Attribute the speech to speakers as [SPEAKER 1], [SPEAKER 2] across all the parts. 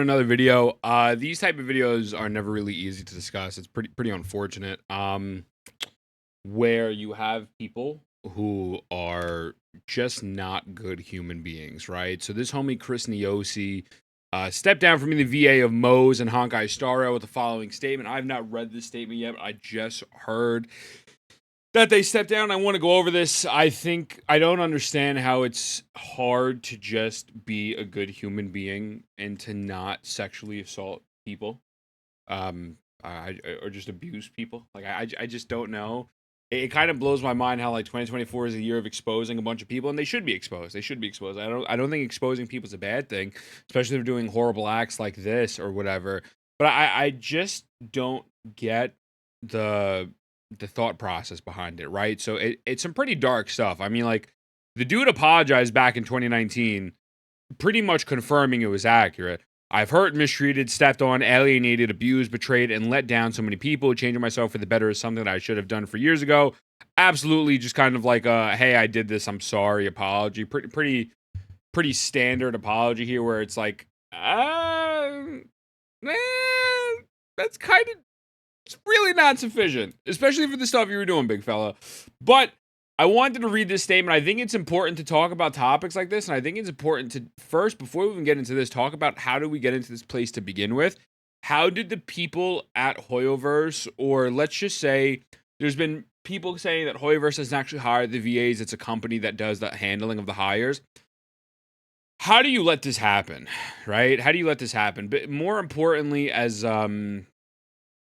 [SPEAKER 1] Another video. These type of videos are never really easy to discuss. It's pretty unfortunate. Where you have people who are just not good human beings, right? So this homie Chris Niosi stepped down from being the VA of Moze and honkaistarrail with the following statement. I've not read this statement yet, but I just heard that they stepped down. I want to go over this. I don't understand how it's hard to just be a good human being and to not sexually assault people, or just abuse people. Like I just don't know. It kind of blows my mind how like 2024 is a year of exposing a bunch of people, and they should be exposed. They should be exposed. I don't think exposing people is a bad thing, especially if they're doing horrible acts like this or whatever. But I just don't get the the thought process behind it, right? So it's some pretty dark stuff. I mean, like the dude apologized back in 2019, pretty much confirming it was accurate. I've hurt, mistreated, stepped on, alienated, abused, betrayed, and let down so many people. Changing myself for the better is something that I should have done for years ago. Absolutely, just kind of like hey, I did this. I'm sorry. Apology. Pretty standard apology here, where it's like, eh, that's kind of it's really not sufficient, especially for the stuff you were doing, big fella. But I wanted to read this statement. I think it's important to talk about topics like this, and I think it's important to first, before we even get into this, talk about how did we get into this place to begin with? How did the people at Hoyoverse, or let's just say, there's been people saying that Hoyoverse doesn't actually hire the VAs; it's a company that does the handling of the hires. How do you let this happen, right? How do you let this happen? But more importantly, as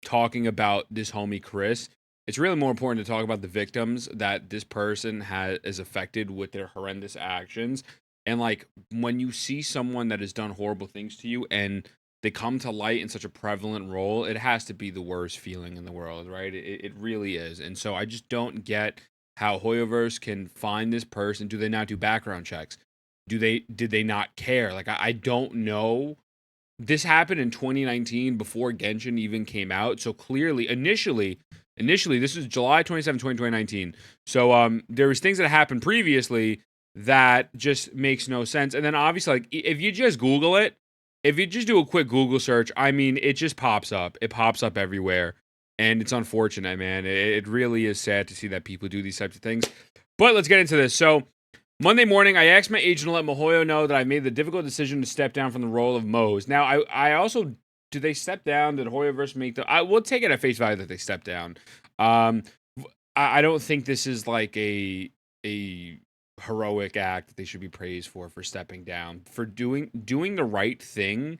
[SPEAKER 1] talking about this homie Chris, it's really more important to talk about the victims that this person is affected with their horrendous actions. And like when you see someone that has done horrible things to you and they come to light in such a prevalent role, it has to be the worst feeling in the world, right? It really is. And so I just don't get how Hoyoverse can find this person. Do they not do background checks? Did they not care? Like I don't know. This happened in 2019 before Genshin even came out. So clearly, initially, this was July 27, 2019. So there was things that happened previously that just makes no sense. And then obviously, like if you just Google it, if you just do a quick Google search, I mean, it just pops up. It pops up everywhere. And it's unfortunate, man. It really is sad to see that people do these types of things. But let's get into this. So Monday morning, I asked my agent to let Mihoyo know that I made the difficult decision to step down from the role of Moze. Now, I also, did they step down? Did Hoyoverse make I will take it at face value that they stepped down. Um, I don't think this is like a heroic act that they should be praised for stepping down. For doing the right thing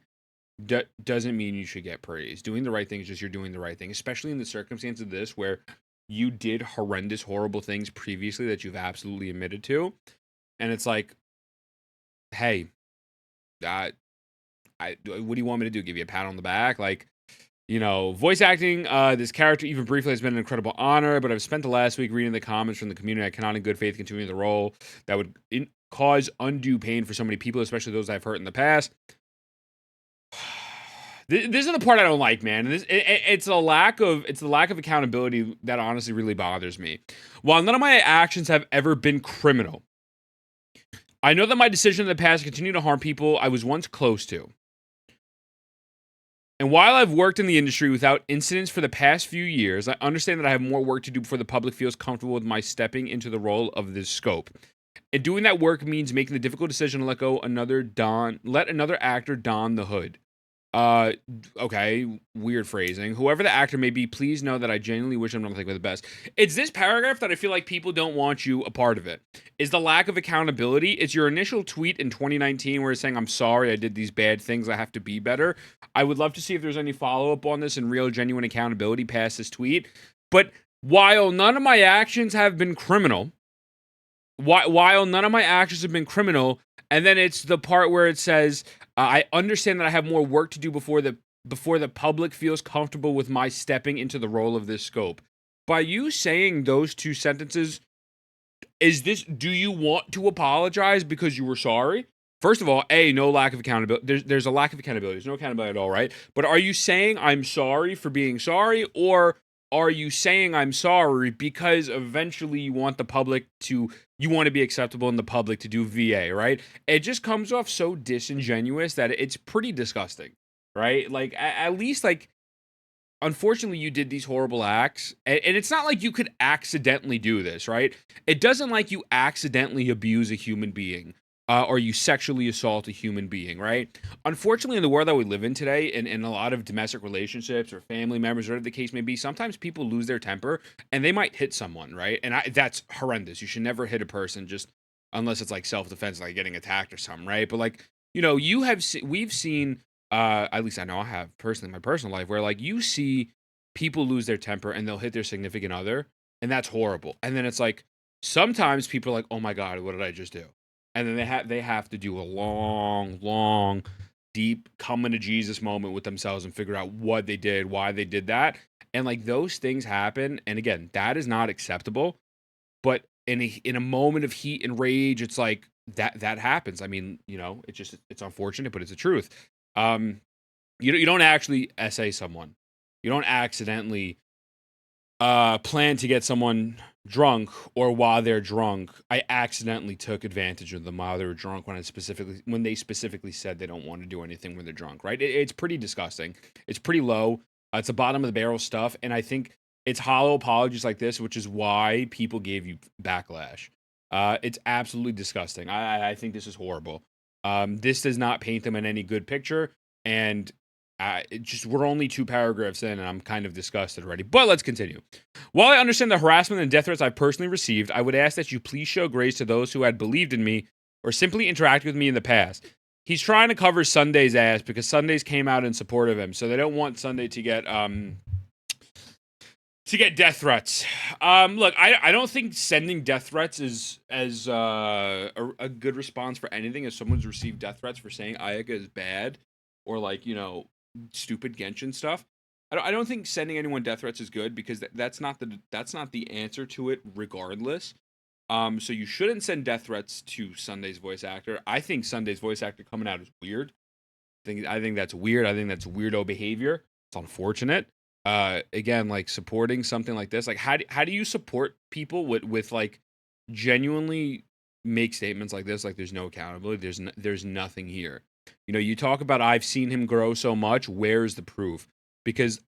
[SPEAKER 1] doesn't mean you should get praised. Doing the right thing is just you're doing the right thing, especially in the circumstance of this where you did horrendous, horrible things previously that you've absolutely admitted to. And it's like, hey, what do you want me to do? Give you a pat on the back? Like, voice acting this character even briefly has been an incredible honor, but I've spent the last week reading the comments from the community. I cannot in good faith continue the role that would cause undue pain for so many people, especially those I've hurt in the past. This is the part I don't like, man. It's the lack of accountability that honestly really bothers me. While none of my actions have ever been criminal, I know that my decision in the past continued to harm people I was once close to. And while I've worked in the industry without incidents for the past few years, I understand that I have more work to do before the public feels comfortable with my stepping into the role of this scope. And doing that work means making the difficult decision to let another actor don the hood. Okay, weird phrasing. Whoever the actor may be, please know that I genuinely wish them nothing but the best. It's this paragraph that I feel like people don't want you a part of it. Is the lack of accountability. It's your initial tweet in 2019 where it's saying, I'm sorry, I did these bad things, I have to be better. I would love to see if there's any follow-up on this and real, genuine accountability past this tweet. But while none of my actions have been criminal, and then it's the part where it says, I understand that I have more work to do before the public feels comfortable with my stepping into the role of this scope. By you saying those two sentences, do you want to apologize because you were sorry? First of all, no lack of accountability. There's a lack of accountability. There's no accountability at all, right? But are you saying I'm sorry for being sorry, or are you saying I'm sorry because eventually you want you want to be acceptable in the public to do VA, right? It just comes off so disingenuous that it's pretty disgusting, right? Like, at least, like, unfortunately, you did these horrible acts, and it's not like you could accidentally do this, right? It doesn't like you accidentally abuse a human being, or you sexually assault a human being, right? Unfortunately, in the world that we live in today, in a lot of domestic relationships or family members, whatever the case may be, sometimes people lose their temper and they might hit someone, right? And that's horrendous. You should never hit a person just unless it's like self-defense, like getting attacked or something, right? But like, we've seen at least I know I have personally in my personal life where like you see people lose their temper and they'll hit their significant other, and that's horrible. And then it's like sometimes people are like, "Oh my god, what did I just do?" And then they have to do a long, deep coming to Jesus moment with themselves and figure out what they did, why they did that. And like those things happen, and again, that is not acceptable. But in a moment of heat and rage, it's like that happens. I mean, it's unfortunate, but it's the truth. Um, you don't actually essay someone. You don't accidentally plan to get someone drunk, or while they're drunk. I accidentally took advantage of them while they were drunk when they specifically said they don't want to do anything when they're drunk, right? It's pretty disgusting. It's pretty low. It's the bottom of the barrel stuff, and I think it's hollow apologies like this, which is why people gave you backlash. It's absolutely disgusting. I think this is horrible. This does not paint them in any good picture, and we're only 2 paragraphs in, and I'm kind of disgusted already. But let's continue. While I understand the harassment and death threats I've personally received, I would ask that you please show grace to those who had believed in me or simply interacted with me in the past. He's trying to cover Sunday's ass because Sunday's came out in support of him, so they don't want Sunday to get death threats. Look, I don't think sending death threats is as a good response for anything as someone's received death threats for saying Ayaka is bad, or like, stupid Genshin stuff. I don't think sending anyone death threats is good because that's not the answer to it regardless. So you shouldn't send death threats to Sunday's voice actor. I think Sunday's voice actor coming out is weird. I think that's weird. I think that's weirdo behavior. It's unfortunate. Again, like supporting something like this, like how do you support people with like genuinely make statements like this? Like there's no accountability. There's nothing here. You talk about I've seen him grow so much. Where's the proof? Because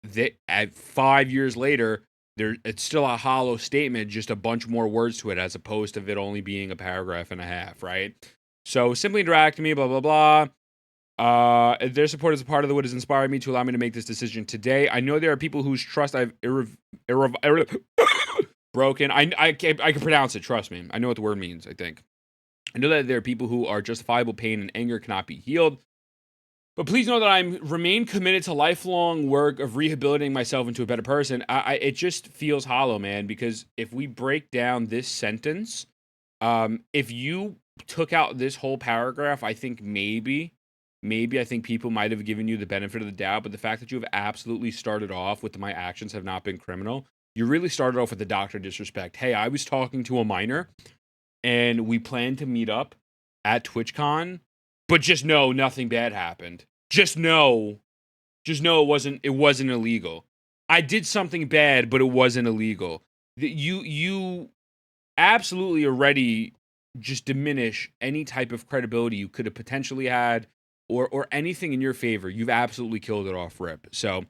[SPEAKER 1] at 5 years later, it's still a hollow statement, just a bunch more words to it, as opposed to it only being a paragraph and a half, right? So simply interact with me, blah blah blah. Their support is a part of what has inspired me to allow me to make this decision today. I know there are people whose trust I've broken. I can pronounce it. Trust me. I know what the word means. I think. I know that there are people who are justifiable pain and anger cannot be healed. But please know that I'm remain committed to lifelong work of rehabilitating myself into a better person. It just feels hollow, man, because if we break down this sentence, if you took out this whole paragraph, I think maybe I think people might have given you the benefit of the doubt. But the fact that you have absolutely started off with my actions have not been criminal, you really started off with the doctor disrespect. Hey, I was talking to a minor, and we planned to meet up at TwitchCon, but just know nothing bad happened. Just know it wasn't illegal. I did something bad, but it wasn't illegal. You absolutely already just diminish any type of credibility you could have potentially had, or anything in your favor. You've absolutely killed it off rip. So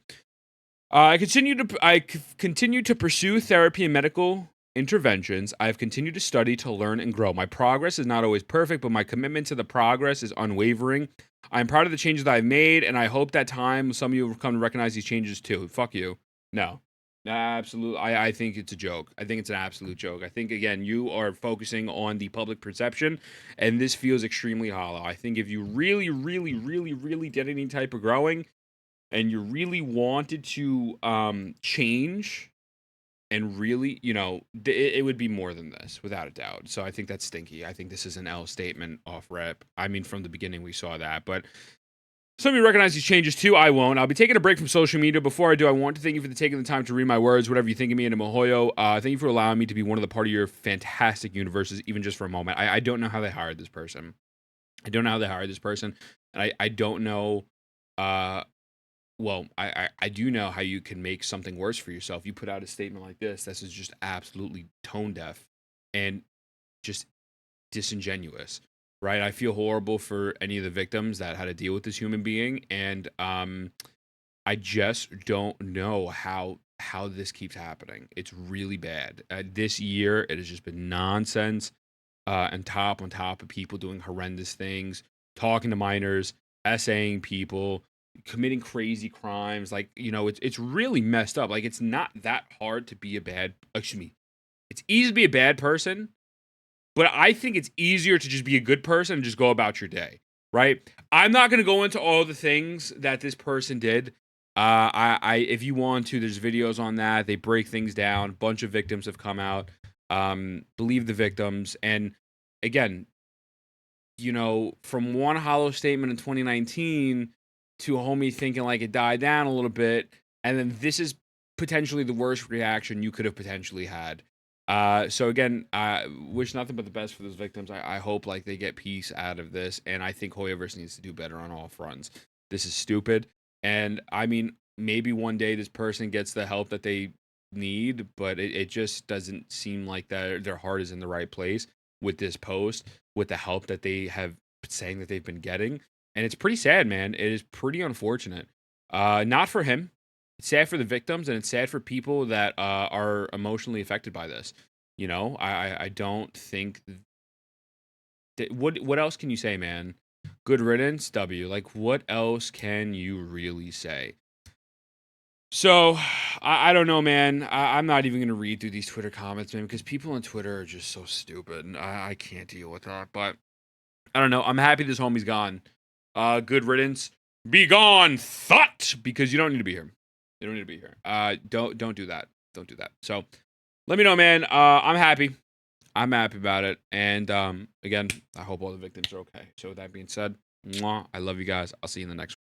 [SPEAKER 1] I continue to pursue therapy and medical interventions. I've continued to study, to learn, and grow. My progress is not always perfect, but my commitment to the progress is unwavering. I'm proud of the changes that I've made, and I hope that time some of you will come to recognize these changes too. Fuck you. No. Absolutely. I think it's a joke. I think it's an absolute joke. I think, again, you are focusing on the public perception, and this feels extremely hollow. I think if you really, really, really, really did any type of growing, and you really wanted to change, and really, it would be more than this, without a doubt. So I think that's stinky. I think this is an L statement off rep. I mean, from the beginning we saw that, but some of you recognize these changes too. I won't. I'll be taking a break from social media. Before I do, I want to thank you for taking the time to read my words, whatever you think of me in a Mihoyo. Thank you for allowing me to be one of the part of your fantastic universes, even just for a moment. I don't know how they hired this person. And I don't know well, I do know how you can make something worse for yourself. You put out a statement like this is just absolutely tone deaf and just disingenuous, right? I feel horrible for any of the victims that had to deal with this human being, and I just don't know how this keeps happening. It's really bad. This year, it has just been nonsense, and on top of people doing horrendous things, talking to minors, essaying people, committing crazy crimes. Like, it's really messed up. Like, it's not that hard to be a bad. Excuse me. It's easy to be a bad person, but I think it's easier to just be a good person and just go about your day, right? I'm not going to go into all the things that this person did. If you want to, there's videos on that. They break things down. A bunch of victims have come out. Believe the victims. And again, from one hollow statement in 2019 to a homie thinking like it died down a little bit, and then this is potentially the worst reaction you could have potentially had. So again, I wish nothing but the best for those victims. I hope like they get peace out of this, and I think Hoyoverse needs to do better on all fronts. This is stupid, and I mean, maybe one day this person gets the help that they need, but it just doesn't seem like that their heart is in the right place with this post, with the help that they have saying that they've been getting. And it's pretty sad, man. It is pretty unfortunate. Not for him. It's sad for the victims, and it's sad for people that are emotionally affected by this. I don't think that, what else can you say, man? Good riddance, W. Like, what else can you really say? So, I don't know, man. I'm not even going to read through these Twitter comments, man, because people on Twitter are just so stupid, and I can't deal with that. But I don't know. I'm happy this homie's gone. Good riddance. Be gone, thought, because you don't need to be here. You don't need to be here. Don't do that. Don't do that. So, let me know, man. I'm happy. I'm happy about it. And again, I hope all the victims are okay. So, with that being said, mwah, I love you guys. I'll see you in the next one.